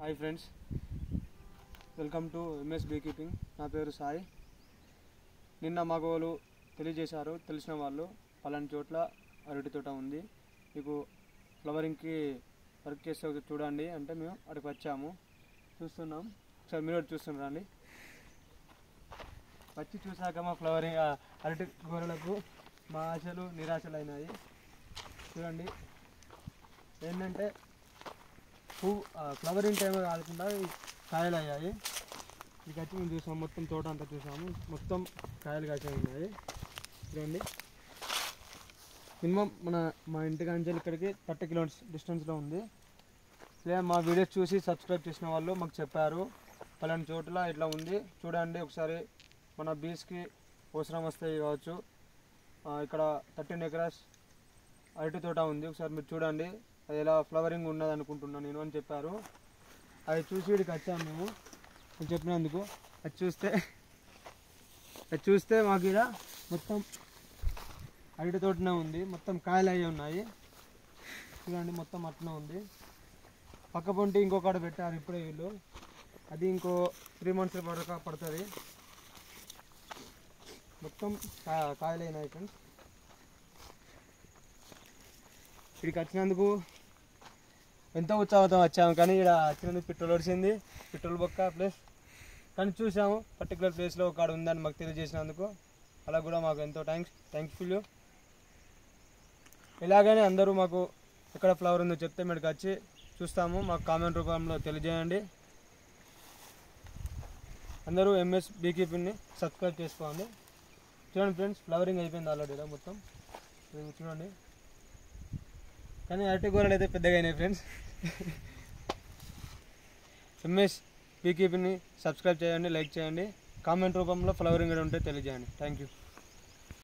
Hi friends, welcome to MS be keeping. నా పేరు సాయి. నిన్న మాకు వాళ్ళు తెలియజేశారు, తెలిసిన వాళ్ళు పలాని చోట్ల అరటి తోట ఉంది, మీకు ఫ్లవరింగ్కి వర్క్ చేస్తే చూడండి అంటే మేము అక్కడికి వచ్చాము. చూస్తున్నాం, ఒకసారి మీరు చూస్తున్నారండి. వచ్చి చూసాక మా ఫ్లవరింగ్ అరటి గోరలకు మా ఆశలు నిరాశలు అయినాయి. చూడండి, ఏంటంటే ఫ్లవరింగ్ టైం కాకుండా కాయలు అయ్యాయి. ఇది వచ్చి మేము చూసాము, మొత్తం తోట అంతా చూసాము, మొత్తం కాయలు కాసే ఉన్నాయి. చూడండి, మినిమం మా ఇంటి కాంచి ఇక్కడికి 30 కిలోమీటర్స్ డిస్టెన్స్లో ఉంది. లేదా మా వీడియోస్ చూసి సబ్స్క్రైబ్ చేసిన వాళ్ళు మాకు చెప్పారు, పలానా చోట్ల ఇట్లా ఉంది చూడండి, ఒకసారి మన బీస్కి అవసరం వస్తాయి కావచ్చు. ఇక్కడ 13 ఎకరాస్ అరటి తోట ఉంది, ఒకసారి మీరు చూడండి, అది ఎలా ఫ్లవరింగ్ ఉన్నది అనుకుంటున్నాను నేను అని చెప్పారు. అది చూసి వీడికి వచ్చాము మేము చెప్పినందుకు. అది చూస్తే మాకు ఇక్కడ మొత్తం అరటి తోటనే ఉంది, మొత్తం కాయలు అయ్యి ఉన్నాయి. చూడండి, మొత్తం అట్నే ఉంది. పక్క పొంటి ఇంకొకటి పెట్టారు ఇప్పుడే వీళ్ళు, అది ఇంకో 3 months పడుతుంది. మొత్తం కాయలు అయినాయి ఫ్రెండ్స్. ఇక్కడికి వచ్చినందుకు ఎంతో ఉత్సాహంతో వచ్చాము, కానీ ఇక్కడ వచ్చినందుకు పెట్రోల్ వచ్చింది, పెట్రోల్ బొక్క ప్లస్. కానీ చూసాము పర్టికులర్ ప్లేస్లో ఒక ఉందని మాకు తెలియజేసినందుకు, అలా కూడా మాకు ఎంతో థ్యాంక్ఫుల్. ఇలాగనే అందరూ మాకు ఎక్కడ ఫ్లవర్ ఉందో చెప్తే మీదకి వచ్చి చూస్తాము, మాకు కామెంట్ రూపంలో తెలియజేయండి. అందరూ ఎంఎస్ బీ కీపింగ్ని సబ్స్క్రైబ్ చేసుకోండి. చూడండి ఫ్రెండ్స్, ఫ్లవరింగ్ అయిపోయింది ఆల్రెడీ మొత్తం. చూడండి, కానీ అరటి గోరలు అయితే పెద్దగా అయినాయి ఫ్రెండ్స్. ఎంఎస్ బీ కీపింగ్ని సబ్స్క్రైబ్ చేయండి, లైక్ చేయండి, కామెంట్ రూపంలో ఫ్లవరింగ్ ఉంటే తెలియజేయండి. Thank you.